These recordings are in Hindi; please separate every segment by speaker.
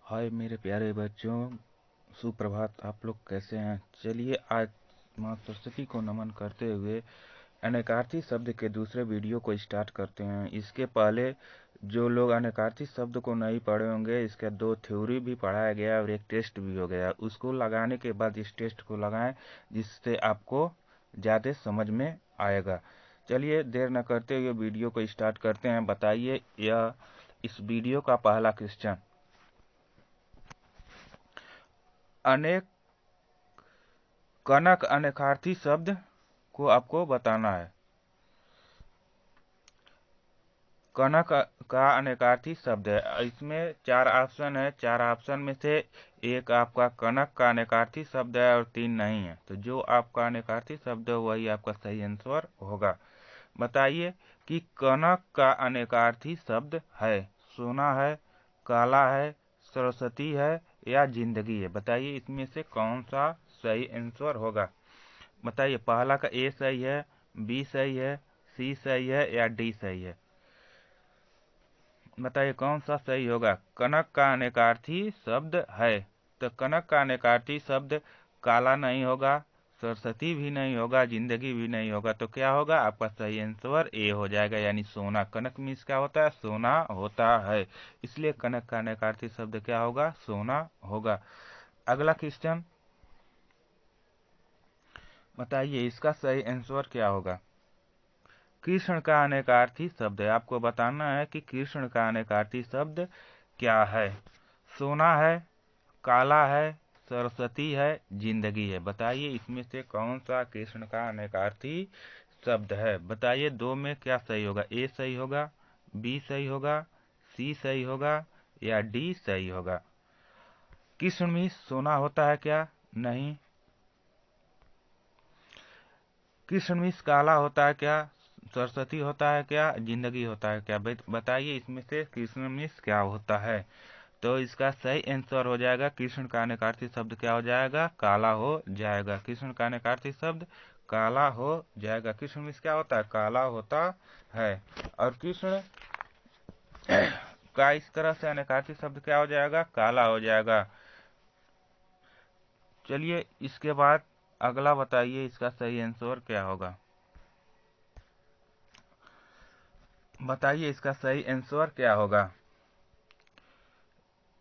Speaker 1: हाय मेरे प्यारे बच्चों, सुप्रभात। आप लोग कैसे हैं? चलिए आज माँ सरस्वती को नमन करते हुए अनेकार्थी शब्द के दूसरे वीडियो को स्टार्ट करते हैं। इसके पहले जो लोग अनेकार्थी शब्द को नहीं पढ़े होंगे, इसका 2 थ्योरी भी पढ़ाया गया और एक टेस्ट भी हो गया। उसको लगाने के बाद इस टेस्ट को लगाएं, जिससे आपको ज़्यादा समझ में आएगा। चलिए देर न करते हुए वीडियो को स्टार्ट करते हैं। बताइए यह इस वीडियो का पहला क्वेश्चन, अनेक कनक अनेकार्थी शब्द को आपको बताना है। कनक का अनेकार्थी शब्द है। इसमें 4 ऑप्शन है। 4 ऑप्शन में से एक आपका कनक का अनेकार्थी शब्द है और 3 नहीं है। तो जो आपका अनेकार्थी शब्द है वही आपका सही आंसर होगा। बताइए कि कनक का अनेकार्थी शब्द है सोना है, काला है, सरस्वती है या जिंदगी है। बताइए इसमें से कौन सा सही आंसर होगा। बताइए पहला का ए सही है, बी सही है, सी सही है या डी सही है। बताइए कौन सा सही होगा। कनक का अनेकार्थी शब्द है, तो कनक का अनेकार्थी शब्द काला नहीं होगा, सरस्वती भी नहीं होगा, जिंदगी भी नहीं होगा। तो क्या होगा? आपका सही आंसर ए हो जाएगा, यानी सोना। कनक मीन्स क्या होता है? सोना होता है। इसलिए कनक का अनेकार्थी शब्द क्या होगा? सोना होगा। अगला क्वेश्चन, बताइए इसका सही आंसर क्या होगा। कृष्ण का अनेकार्थी शब्द है। आपको बताना है कि कृष्ण का अनेकार्थी शब्द क्या है। सोना है, काला है, सरस्वती है, जिंदगी है। बताइए इसमें से कौन सा कृष्ण का अनेकार्थी शब्द है। बताइए दो में क्या सही होगा। ए सही होगा, बी सही होगा, सी सही होगा या डी सही होगा। कृष्ण में सोना होता है क्या? नहीं। कृष्ण में काला होता है क्या? सरस्वती होता है क्या? जिंदगी होता है क्या? बताइए इसमें से कृष्ण में क्या होता है। तो इसका सही आंसर हो जाएगा, कृष्ण का अनेकार्थी शब्द क्या हो जाएगा? काला हो जाएगा। कृष्ण का अनेकार्थी शब्द काला हो जाएगा। कृष्ण में क्या होता है? काला होता है। और कृष्ण का इस तरह से अनेकार्थी शब्द क्या हो जाएगा? काला हो जाएगा। चलिए इसके बाद अगला बताइए इसका सही आंसर क्या होगा। बताइए इसका सही आंसर क्या होगा।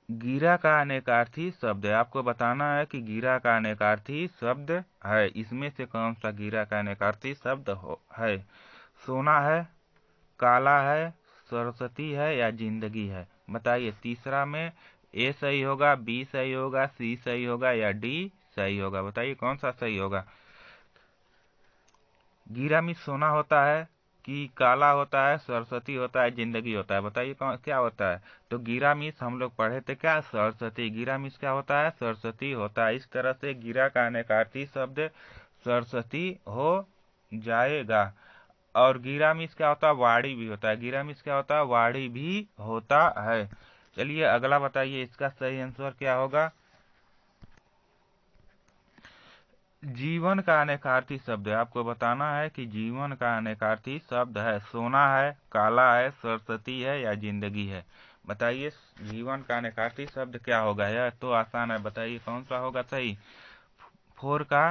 Speaker 1: गिरा का अनेकार्थी शब्द है। आपको बताना है कि गिरा का अनेकार्थी शब्द है। इसमें से कौन सा गिरा का अनेकार्थी शब्द है। सोना है, काला है, सरस्वती है या जिंदगी है। बताइए तीसरा में ए सही होगा, बी सही होगा, सी सही होगा या डी सही होगा। बताइए कौन सा सही होगा। गिरा में सोना होता है कि काला होता है, सरस्वती होता है, जिंदगी होता है। बताइए क्या होता है। तो गिरा मिस हम लोग पढ़े थे क्या? सरस्वती। गिरा मिस क्या होता है? सरस्वती होता है। इस तरह से गिरा का अनेकार्थी शब्द सरस्वती हो जाएगा। और गिरा मिस क्या होता है? वाड़ी भी होता है। गिरा मिस क्या होता है? वाड़ी भी होता है। चलिए अगला बताइए इसका सही आंसर क्या होगा। जीवन का अनेकार्थी शब्द है। आपको बताना है कि जीवन का अनेकार्थी शब्द है। सोना है, काला है, सरस्वती है या जिंदगी है। बताइए जीवन का अनेकार्थी शब्द क्या होगा। यह तो आसान है। बताइए कौन सा होगा सही। 4 का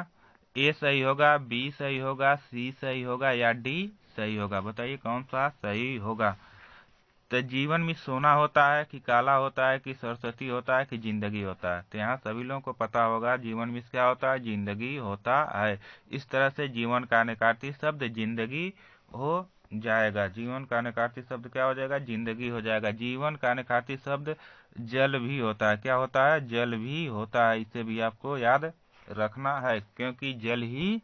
Speaker 1: ए सही होगा, बी सही होगा, सी सही होगा या डी सही होगा। बताइए कौन सा सही होगा। तो जीवन में सोना होता है कि काला होता है कि सरस्वती होता है कि जिंदगी होता है। तो यहाँ सभी लोगों को पता होगा जीवन में क्या होता है? जिंदगी होता है। इस तरह से जीवन का अनेकार्थी शब्द जिंदगी हो जाएगा। जीवन का अनेकार्थी शब्द क्या हो जाएगा? जिंदगी हो जाएगा। जीवन का अनेकार्थी शब्द जल भी होता है। क्या होता है? जल भी होता है। इसे भी आपको याद रखना है, क्योंकि जल ही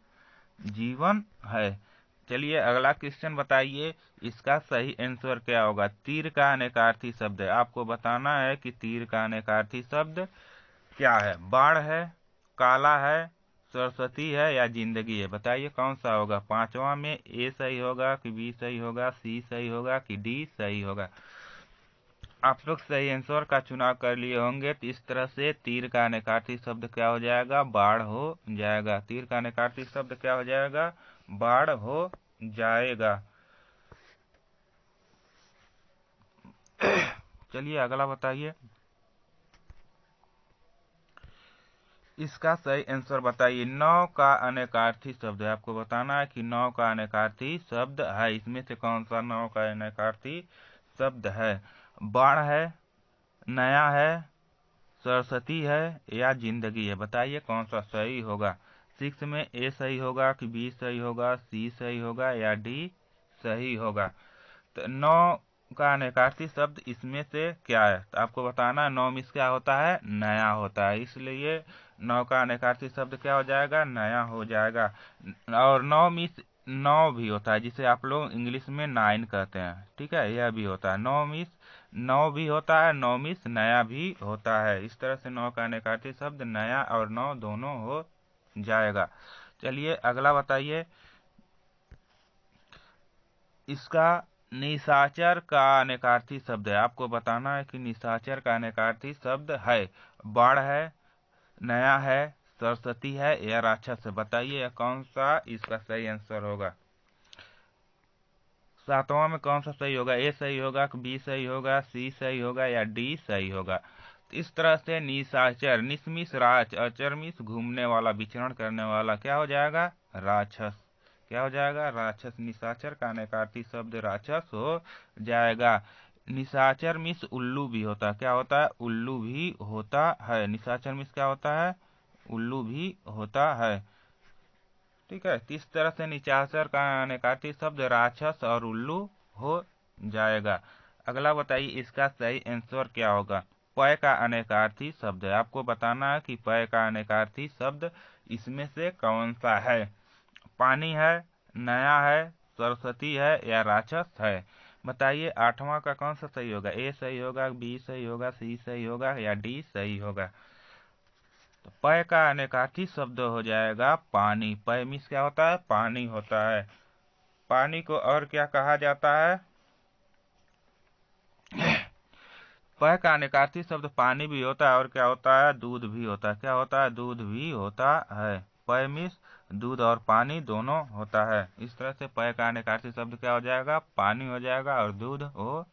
Speaker 1: जीवन है। चलिए अगला क्वेश्चन बताइए इसका सही आंसर क्या होगा। तीर का अनेकार्थी शब्द है। आपको बताना है कि तीर का अनेकार्थी शब्द क्या है। बाण है, काला है, सरस्वती है या जिंदगी है। बताइए कौन सा होगा। पांचवा में ए सही होगा कि बी सही होगा, सी सही होगा कि डी सही होगा। आप लोग सही आंसर का चुनाव कर लिए होंगे। तो इस तरह से तीर का अनेकार्थी शब्द क्या हो जाएगा? बाढ़ हो जाएगा। तीर का अनेकार्थी शब्द क्या हो जाएगा? बाढ़ हो जाएगा। चलिए अगला बताइए इसका सही आंसर बताइए। नौ का अनेकार्थी शब्द है, आपको बताना है कि नौ का अनेकार्थी शब्द है, इसमें से कौन सा नौ का अनेकार्थी शब्द है। बाण है, नया है, सरस्वती है या जिंदगी है, बताइए कौन सा सही होगा। 6 में ए सही होगा कि बी सही होगा, सी सही होगा या डी सही होगा। तो 9 का अनेकार्थी शब्द इसमें से क्या है, तो आपको बताना है। 9 में क्या होता है, नया होता है, इसलिए 9 का अनेकार्थी शब्द क्या हो जाएगा, नया हो जाएगा। और 9 में 9 भी होता है, जिसे आप लोग इंग्लिश में 9 कहते हैं, ठीक है, यह भी होता है। 9 मिस 9 भी होता है, 9 मिस नया भी होता है। इस तरह से 9 का अनेकार्थी शब्द नया और 9 दोनों हो जाएगा। चलिए अगला बताइए। इसका निशाचर का अनेकार्थी शब्द है, आपको बताना है कि निशाचर का अनेकार्थी शब्द है। बाढ़ है, नया है, सरस्वती है या राक्षस है, बताइए कौन सा इसका सही आंसर होगा। 7वां में कौन सा सही होगा, ए सही होगा, बी सही होगा, सी सही होगा या डी सही होगा। इस तरह से निशाचर, निस्मिस राच, अचरमिस घूमने वाला, विचरण करने वाला, क्या हो जाएगा, राक्षस। क्या हो जाएगा, राक्षस। निशाचर का अनेकार्थी शब्द राक्षस हो जाएगा। निशाचर मिस उल्लू भी होता है, क्या होता है, उल्लू भी होता है। निशाचर मिस क्या होता है, उल्लू भी होता है, ठीक है। इस तरह से निशाचर का अनेकार्थी शब्द राक्षस और उल्लू हो जाएगा। अगला बताइए, इसका सही आंसर क्या होगा। पय का अनेकार्थी शब्द है, आपको बताना है कि पय का अनेकार्थी शब्द इसमें से कौन सा है। पानी है, नया है, सरस्वती है या राक्षस है, बताइए 8वां का कौन सा सही होगा। ए सही होगा, बी सही होगा, सी सही होगा या डी सही होगा। तो पय का अनेकार्थी शब्द हो जाएगा पानी। पय मीन्स क्या होता है, पानी होता है। पानी को और क्या कहा जाता है, पय का अनेकार्थी शब्द पानी भी होता है और क्या होता है, दूध भी होता है। क्या होता है, दूध भी होता है। पय मीन्स दूध और पानी दोनों होता है। इस तरह से पय का अनेकार्थी शब्द क्या हो जाएगा, पानी हो जाएगा और दूध हो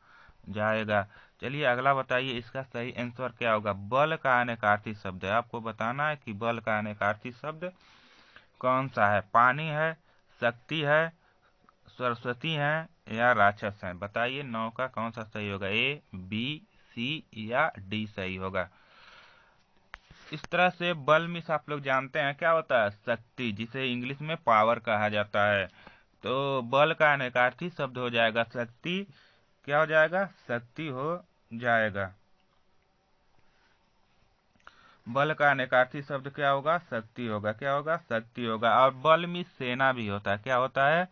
Speaker 1: जाएगा। चलिए अगला बताइए, इसका सही आंसर क्या होगा। बल का अनेकार्थी शब्द है, आपको बताना है कि बल का अनेकार्थी शब्द कौन सा है। पानी है, शक्ति है, सरस्वती है या राक्षस है, बताइए 9 का कौन सा सही होगा। ए, बी, सी या डी सही होगा। इस तरह से बल में आप लोग जानते हैं क्या होता है, शक्ति, जिसे इंग्लिश में पावर कहा जाता है। तो बल का अनेकार्थी शब्द हो जाएगा शक्ति। क्या हो जाएगा, शक्ति हो जाएगा। बल का अनेकार्थी शब्द क्या होगा, शक्ति होगा। क्या होगा, शक्ति होगा। और बल में सेना भी होता है, क्या होता है,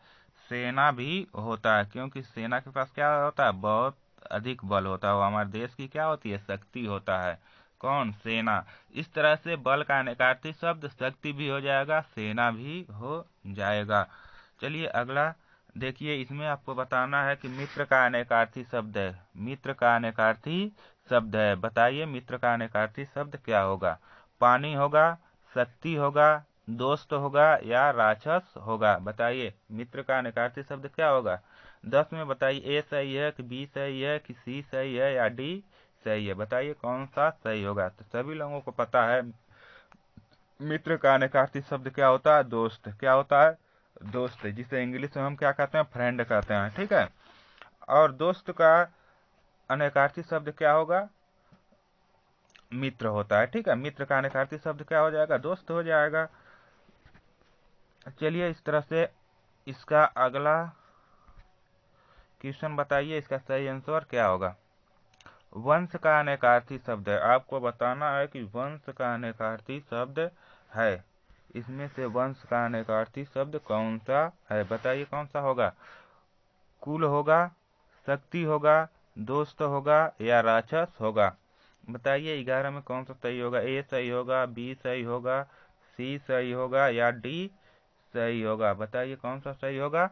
Speaker 1: सेना भी होता है, क्योंकि सेना के पास क्या होता है, बहुत अधिक बल होता है। वो हमारे देश की क्या होती है, शक्ति होता है। कौन, सेना। इस तरह से बल का अनेकार्थी शब्द शक्ति भी हो जाएगा, सेना भी हो जाएगा। चलिए अगला देखिए, इसमें आपको बताना है कि मित्र का अनेकार्थी शब्द है। मित्र का अनेकार्थी शब्द है, बताइए मित्र का अनेकार्थी शब्द क्या होगा। पानी होगा, शक्ति होगा, दोस्त होगा या राक्षस होगा, बताइए मित्र का अनेकार्थी शब्द क्या होगा। 10 में बताइए, ए सही है कि बी सही है कि सी सही है या डी सही है, बताइए कौन सा सही होगा। तो सभी लोगों को पता है मित्र का अनेकार्थी शब्द क्या होता है, दोस्त। क्या होता है, दोस्त, जिसे इंग्लिश में हम क्या कहते हैं, फ्रेंड कहते हैं, ठीक है। और दोस्त का अनेकार्थी शब्द क्या होगा, मित्र होता है, ठीक है। मित्र का अनेकार्थी शब्द क्या हो जाएगा, दोस्त हो जाएगा। चलिए इस तरह से इसका अगला क्वेश्चन बताइए, इसका सही आंसर क्या होगा। वंश का अनेकार्थी शब्द है, आपको बताना है कि वंश का अनेकार्थी शब्द है। इसमें से वंश का अनेकार्थी शब्द कौन सा है, बताइए कौन सा होगा। कुल होगा, शक्ति होगा, दोस्त होगा या राक्षस होगा, बताइए 11 में कौन सा सही होगा। ए सही होगा, बी सही होगा, सी सही होगा या डी सही होगा, बताइए कौन सा सही होगा।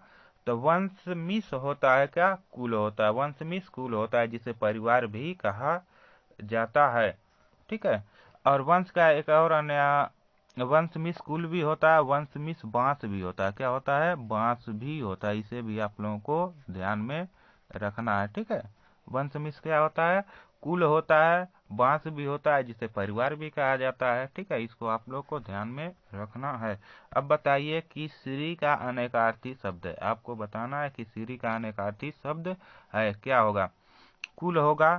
Speaker 1: तो वंश मिस होता है क्या, कुल होता है। वंश मिस कुल होता है, जिसे परिवार भी कहा जाता है, ठीक है। और वंश का एक और अन्य वंश मिस कुल भी होता है, वंश मिस बांस भी होता है। क्या होता है, बांस भी होता है, इसे भी आप लोगों को ध्यान में रखना है, ठीक है। वंश मीन्स क्या होता है? कुल होता है, वंश भी होता है जिसे परिवार भी कहा जाता है। ठीक है, इसको आप लोग को ध्यान में रखना है। अब बताइए कि श्री का अनेकार्थी शब्द है, आपको बताना है कि श्री का अनेकार्थी शब्द है, क्या होगा? कुल होगा,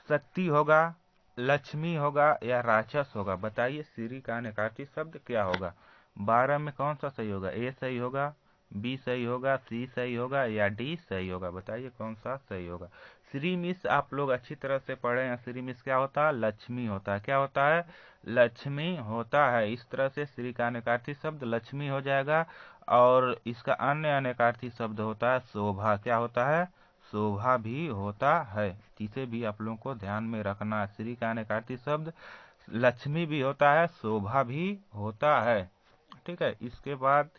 Speaker 1: शक्ति होगा, लक्ष्मी होगा या राक्षस होगा? बताइए श्री का अनेकार्थी शब्द क्या होगा? 12 में कौन सा सही होगा? ए सही होगा, बी सही होगा, सी सही होगा या डी सही होगा? बताइए कौन सा सही होगा? श्री मिस आप लोग अच्छी तरह से पढ़े हैं। श्री मिस क्या होता है? लक्ष्मी होता है। क्या होता है? लक्ष्मी होता है। इस तरह से श्री का अनेकार्थी शब्द लक्ष्मी हो जाएगा। और इसका अन्य अनेकार्थी शब्द होता है शोभा। क्या होता है? शोभा भी होता है। इसे भी आप लोगों को ध्यान में रखना है। श्री का अनेकार्थी शब्द लक्ष्मी भी होता है, शोभा भी होता है। ठीक है, इसके बाद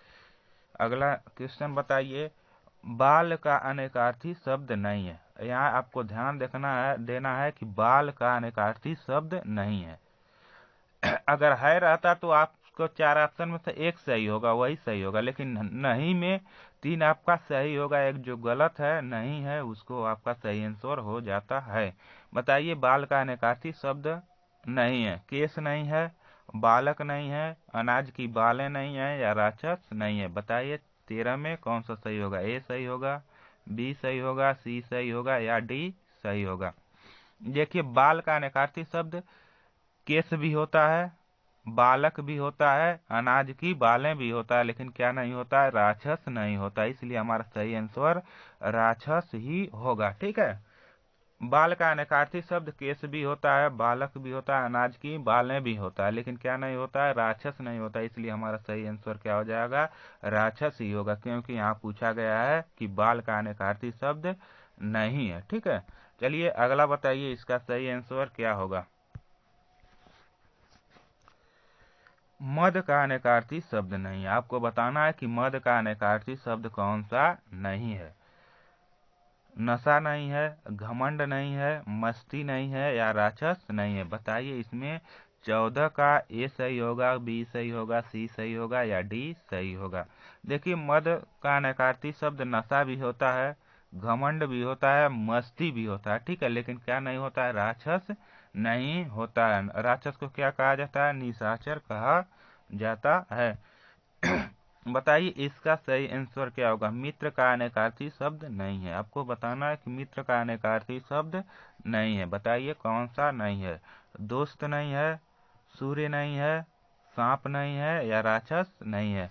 Speaker 1: अगला क्वेश्चन बताइए। बाल का अनेकार्थी शब्द नहीं है। यहाँ आपको ध्यान देना है कि बाल का अनेकार्थी शब्द नहीं है। अगर है रहता तो आपको 4 ऑप्शन में से एक सही होगा, वही सही होगा, लेकिन नहीं में 3 आपका सही होगा, एक जो गलत है नहीं है उसको आपका सही आंसर हो जाता है। बताइए बाल का अनेकार्थी शब्द नहीं है। केस नहीं है, बालक नहीं है, अनाज की बालें नहीं है या राक्षस नहीं है? बताइए 13 में कौन सा सही होगा? ए सही होगा, बी सही होगा, सी सही होगा या डी सही होगा? देखिए बाल का अनेकार्थी शब्द केस भी होता है, बालक भी होता है, अनाज की बालें भी होता है, लेकिन क्या नहीं होता है? राक्षस नहीं होता। इसलिए हमारा सही आंसर राक्षस ही होगा। ठीक है, बाल का अनेकार्थी शब्द केस भी होता है, बालक भी होता है, अनाज की बालें भी होता है, लेकिन क्या नहीं होता है? राक्षस नहीं होता। इसलिए हमारा सही आंसर क्या हो जाएगा? राक्षस ही होगा, क्योंकि यहाँ पूछा गया है कि बाल का अनेकार्थी शब्द नहीं है। ठीक है, चलिए अगला बताइए इसका सही आंसर क्या होगा? मद का अनेकार्थी शब्द नहीं है। आपको बताना है कि मद का अनेकार्थी शब्द कौन सा नहीं है। नशा नहीं है, घमंड नहीं है, मस्ती नहीं है या राक्षस नहीं है? बताइए इसमें 14 का ए सही होगा, बी सही होगा, सी सही होगा या डी सही होगा? देखिए मद का अनेकार्थी शब्द नशा भी होता है, घमंड भी होता है, मस्ती भी होता है। ठीक है, लेकिन क्या नहीं होता है? राक्षस नहीं होता है। राक्षस को क्या कहा जाता है? निशाचर कहा जाता है। बताइए इसका सही आंसर क्या होगा? मित्र का अनेकार्थी शब्द नहीं है। आपको बताना है कि मित्र का अनेकार्थी शब्द नहीं है। बताइए कौन सा नहीं है? दोस्त नहीं है, सूर्य नहीं है, सांप नहीं है या राक्षस नहीं है?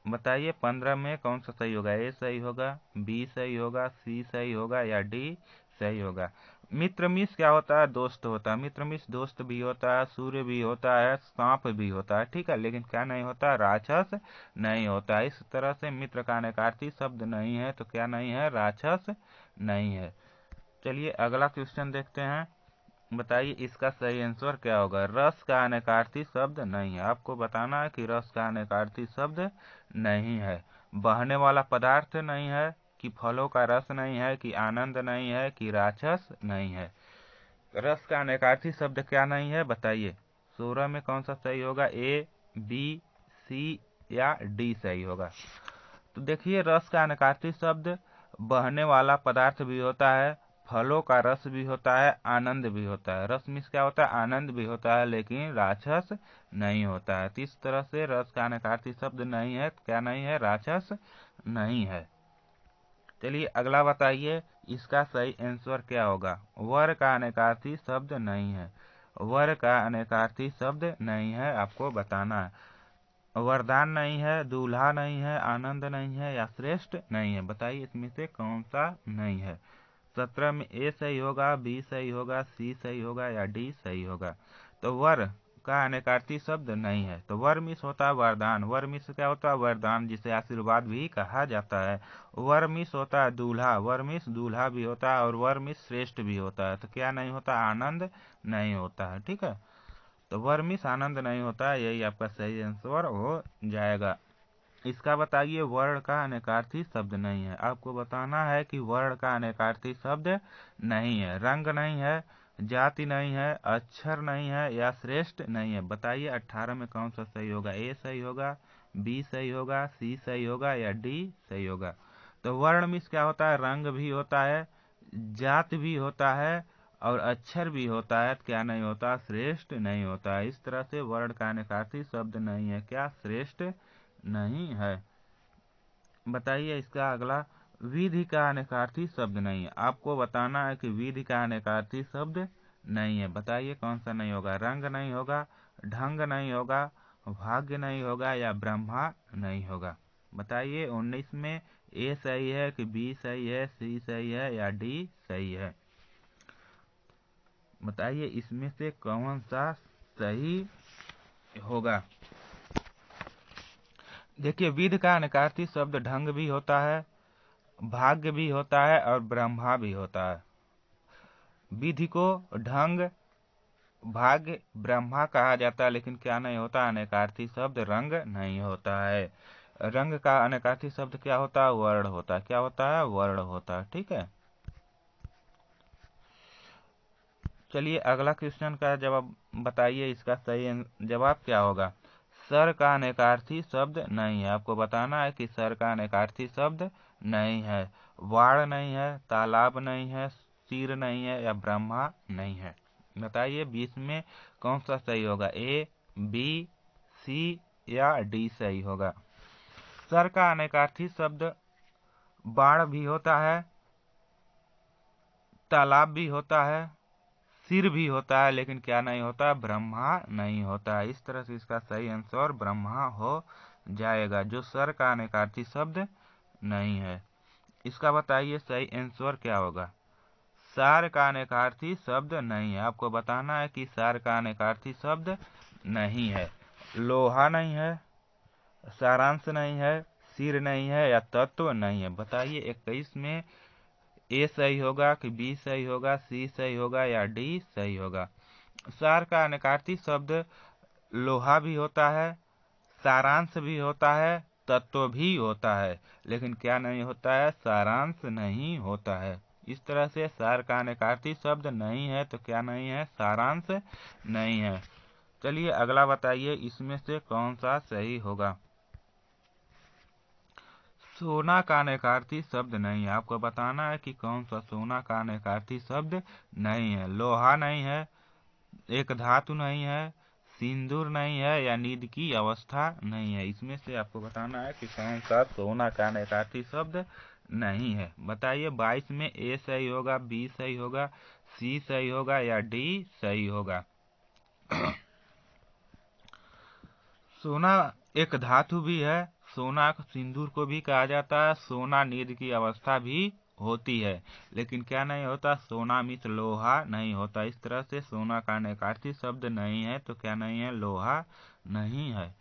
Speaker 1: बताइए 15 में कौन सा सही होगा? ए सही होगा, बी सही होगा, सी सही होगा या डी सही होगा? मित्र मिस क्या होता है? दोस्त होता है। मित्र मिस दोस्त भी होता है, सूर्य भी होता है, सांप भी होता है। ठीक है, लेकिन क्या नहीं होता? राक्षस नहीं होता। इस तरह से मित्र का अनेकार्थी शब्द नहीं है, तो क्या नहीं है? राक्षस नहीं है। चलिए अगला क्वेश्चन देखते हैं। बताइए इसका सही आंसर क्या होगा? रस का अनेकार्थी शब्द नहीं है। आपको बताना है कि रस का अनेकार्थी शब्द नहीं है। बहने वाला पदार्थ नहीं है, कि फलों का रस नहीं है, कि आनंद नहीं है, कि राक्षस नहीं है? रस का अनेकार्थी शब्द क्या नहीं है? बताइए 16 में कौन सा सही होगा? ए, बी, सी या डी सही होगा? तो देखिए रस का अनेकार्थी शब्द बहने वाला पदार्थ भी होता है, फलों का रस भी होता है, आनंद भी होता है। रस मीन्स क्या होता है? आनंद भी होता है, लेकिन राक्षस नहीं होता है। तो इस तरह से रस का अनेकार्थी शब्द नहीं है। क्या नहीं है? राक्षस नहीं है। चलिए अगला बताइए इसका सही आंसर क्या होगा? वर का अनेकार्थी शब्द नहीं है। वर का अनेकार्थी शब्द नहीं है, आपको बताना है। वरदान नहीं है, दूल्हा नहीं है, आनंद नहीं है या श्रेष्ठ नहीं है? बताइए इसमें से कौन सा नहीं है? 17 में ए सही होगा, बी सही होगा, सी सही होगा या डी सही होगा? तो वर का अनेकार्थी शब्द नहीं है। तो वर मिस होता है वरदान। वर मिस क्या होता है? वरदान, जिसे आशीर्वाद भी कहा जाता है। वर मिस होता है दूल्हा। वर मिस दूल्हा भी होता है और वर मिस श्रेष्ठ भी होता है। तो क्या नहीं होता? आनंद नहीं होता है। ठीक है, तो वर मिस आनंद नहीं होता है। यही आपका सही आंसर हो जाएगा। इसका बताइए वर्ण का अनेकार्थी शब्द नहीं है। आपको बताना है कि वर्ण का अनेकार्थी शब्द नहीं है। रंग नहीं है, जाति नहीं है, अक्षर नहीं है या श्रेष्ठ नहीं है? बताइए 18 में कौन सा सही होगा? ए सही होगा, बी सही होगा, सी सही होगा या डी सही होगा? तो वर्ण मिस क्या होता है? रंग भी होता है, जात भी होता है और अक्षर भी होता है, तो क्या नहीं होता, श्रेष्ठ नहीं होता। इस तरह से वर्ण का अनेकार्थी शब्द नहीं है, क्या श्रेष्ठ नहीं है। बताइए इसका अगला, विधि का अनेकार्थी शब्द नहीं है। आपको बताना है कि विधि का अनेकार्थी शब्द नहीं है। बताइए कौन सा नहीं होगा, रंग नहीं होगा, ढंग नहीं होगा, भाग्य नहीं होगा या ब्रह्मा नहीं होगा। बताइए 19 में ए सही है कि बी सही है, सी सही है या डी सही है। बताइए इसमें से कौन सा सही होगा। देखिए विधि का अनेकार्थी शब्द ढंग भी होता है, भाग्य भी होता है और ब्रह्मा भी होता है। विधि को ढंग, भाग्य, ब्रह्मा कहा जाता है, लेकिन क्या नहीं होता, अनेकार्थी शब्द रंग नहीं होता है। रंग का अनेकार्थी शब्द क्या होता है, वर्ण होता है। क्या होता है, वर्ण होता है। ठीक है, चलिए अगला क्वेश्चन का जवाब बताइए, इसका सही जवाब क्या होगा। सर का अनेकार्थी शब्द नहीं है। आपको बताना है कि सर का अनेकार्थी शब्द नहीं है, वाड़ नहीं है, तालाब नहीं है, सिर नहीं है या ब्रह्मा नहीं है। बताइए 20 में कौन सा सही होगा, ए, बी, सी या डी सही होगा। सर का अनेकार्थी शब्द बाण भी होता है, तालाब भी होता है, सिर भी होता है, लेकिन क्या नहीं होता, ब्रह्मा नहीं होता। इस तरह से इसका सही आंसर ब्रह्मा हो जाएगा, जो सर का अनेकार्थी शब्द नहीं है। इसका बताइए सही आंसर क्या होगा। सार का अनेकार्थी शब्द नहीं है। आपको बताना है कि सार का अनेकार्थी शब्द नहीं है। लोहा नहीं है, सारांश नहीं है, सिर नहीं है या तत्व नहीं है। बताइए 21 में ए सही होगा कि बी सही होगा, सी सही होगा या डी सही होगा। सार का अनेकार्थी शब्द लोहा भी होता है, सारांश भी होता है, तत्व भी होता है, लेकिन क्या नहीं होता है, सारांश नहीं होता है। इस तरह से सार का अनेकार्थी शब्द नहीं है, तो क्या नहीं है, सारांश नहीं है। चलिए अगला बताइए, इसमें से कौन सा सही होगा। सोना का अनेकार्थी शब्द नहीं है। आपको बताना है कि कौन सा सोना का अनेकार्थी शब्द नहीं है। लोहा नहीं है, एक धातु नहीं है, सिंदूर नहीं है या नींद की अवस्था नहीं है। इसमें से आपको बताना है कि कौन सा सोना का अनेकार्थी शब्द नहीं है। बताइए 22 में ए सही होगा, बी सही होगा, सी सही होगा या डी सही होगा। सोना एक धातु भी है, सोना सिंदूर को भी कहा जाता है, सोना नींद की अवस्था भी होती है, लेकिन क्या नहीं होता, सोना मिश्र लोहा नहीं होता। इस तरह से सोना का अनेकार्थी शब्द नहीं है, तो क्या नहीं है, लोहा नहीं है।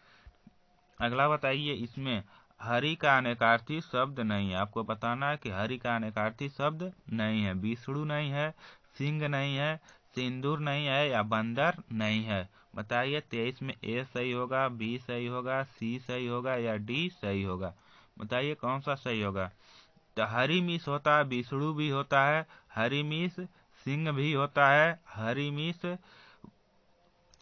Speaker 1: अगला बताइए, इसमें हरि का अनेकार्थी शब्द नहीं है। आपको बताना है कि हरि का अनेकार्थी शब्द नहीं है। विष्णु नहीं है, सिंह नहीं है, सिंदूर नहीं है या बंदर नहीं है। बताइए 23 में ए सही होगा, बी सही होगा, सी सही होगा या डी सही होगा। बताइए कौन सा सही होगा। तो हरि मिस होता है, विष्णु भी होता है, हरि मिस सिंह भी होता है, हरि मिस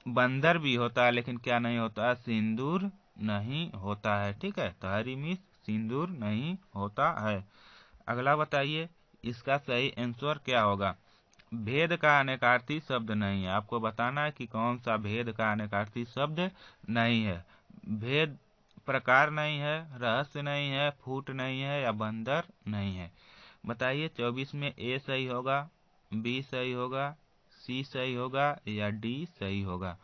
Speaker 1: बंदर भी होता है, लेकिन क्या नहीं होता, सिंदूर नहीं होता है। ठीक है, तो हरी मिर्च सिंदूर नहीं होता है। अगला बताइए, इसका सही आंसर क्या होगा। भेद का अनेकार्थी शब्द नहीं है। आपको बताना है कि कौन सा भेद का अनेकार्थी शब्द नहीं है। भेद प्रकार नहीं है, रहस्य नहीं है, फूट नहीं है या बंदर नहीं है। बताइए 24 में ए सही होगा, बी सही होगा, सी सही होगा या डी सही होगा।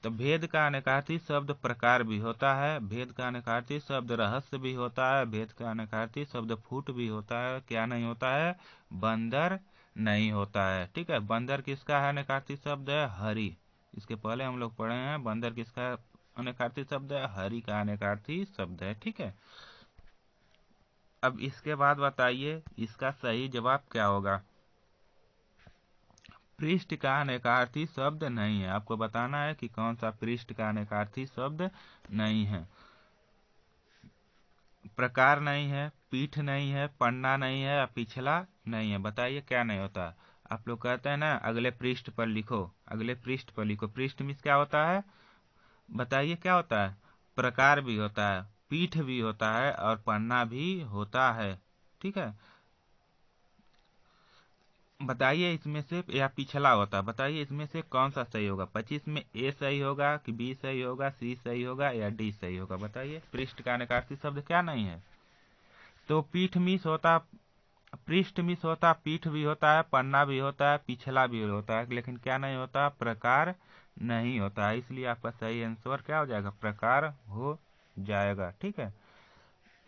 Speaker 1: तो भेद का अनेकार्थी शब्द प्रकार भी होता है, भेद का अनेकार्थी शब्द रहस्य भी होता है, भेद का अनेकार्थी शब्द फूट भी होता है, क्या नहीं होता है, बंदर नहीं होता है। ठीक है, बंदर किसका है अनेकार्थी शब्द है, हरि। इसके पहले हम लोग पढ़े हैं, बंदर किसका अनेकार्थी शब्द है, हरि का अनेकार्थी शब्द है। ठीक है, अब इसके बाद बताइए इसका सही जवाब क्या होगा। पृष्ठ का अनेकार्थी शब्द नहीं है। आपको बताना है कि कौन सा पृष्ठ का अनेकार्थी शब्द नहीं है। प्रकार नहीं है, पीठ नहीं है, पन्ना नहीं है या पिछला नहीं है। बताइए क्या नहीं होता। आप लोग कहते हैं ना अगले पृष्ठ पर लिखो, अगले पृष्ठ पर लिखो। पृष्ठ में क्या होता है, बताइए क्या होता है, प्रकार भी होता है, पीठ भी होता है और पन्ना भी होता है। ठीक है, बताइए इसमें से, या पिछला होता, बताइए इसमें से कौन सा सही होगा? 25 में ए सही होगा कि बी सही होगा, सी सही होगा या डी सही होगा? बताइए। पृष्ठ का अनेकार्थी शब्द क्या नहीं है? तो पीठ मिस होता, पृष्ठ मिस होता, पीठ भी होता है, पन्ना भी होता है, पिछला भी होता है, लेकिन क्या नहीं होता? प्रकार नहीं होता है। इसलिए आपका सही आंसर क्या हो जाएगा? प्रकार हो जाएगा। ठीक है।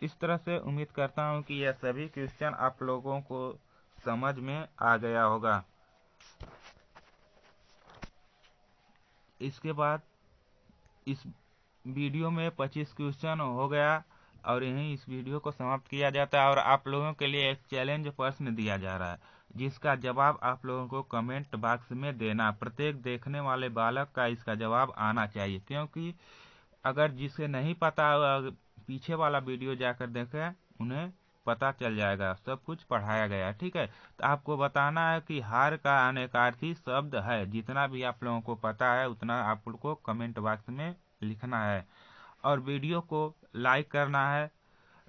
Speaker 1: इस तरह से उम्मीद करता हूँ कि यह सभी क्वेश्चन आप लोगों को समझ में आ गया होगा। इसके बाद इस वीडियो में 25 क्वेश्चन हो गया और यहीं इस वीडियो को समाप्त किया जाता है। और आप लोगों के लिए एक चैलेंज प्रश्न दिया जा रहा है, जिसका जवाब आप लोगों को कमेंट बॉक्स में देना। प्रत्येक देखने वाले बालक का इसका जवाब आना चाहिए, क्योंकि अगर जिसे नहीं पता पीछे वाला वीडियो जाकर देखे, उन्हें पता चल जाएगा, सब कुछ पढ़ाया गया है। ठीक है। तो आपको बताना है कि हार का अनेकार्थी शब्द है। जितना भी आप लोगों को पता है उतना आप लोग को कमेंट बॉक्स में लिखना है, और वीडियो को लाइक करना है।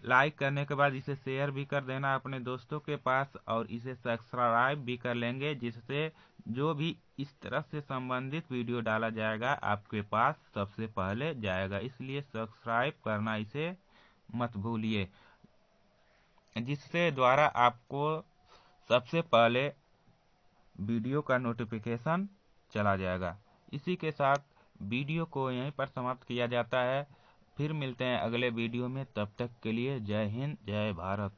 Speaker 1: लाइक करने के बाद इसे शेयर भी कर देना अपने दोस्तों के पास, और इसे सब्सक्राइब भी कर लेंगे, जिससे जो भी इस तरह से संबंधित वीडियो डाला जाएगा आपके पास सबसे पहले जाएगा। इसलिए सब्सक्राइब करना इसे मत भूलिए, जिससे द्वारा आपको सबसे पहले वीडियो का नोटिफिकेशन चला जाएगा। इसी के साथ वीडियो को यहीं पर समाप्त किया जाता है। फिर मिलते हैं अगले वीडियो में, तब तक के लिए जय हिंद, जय भारत।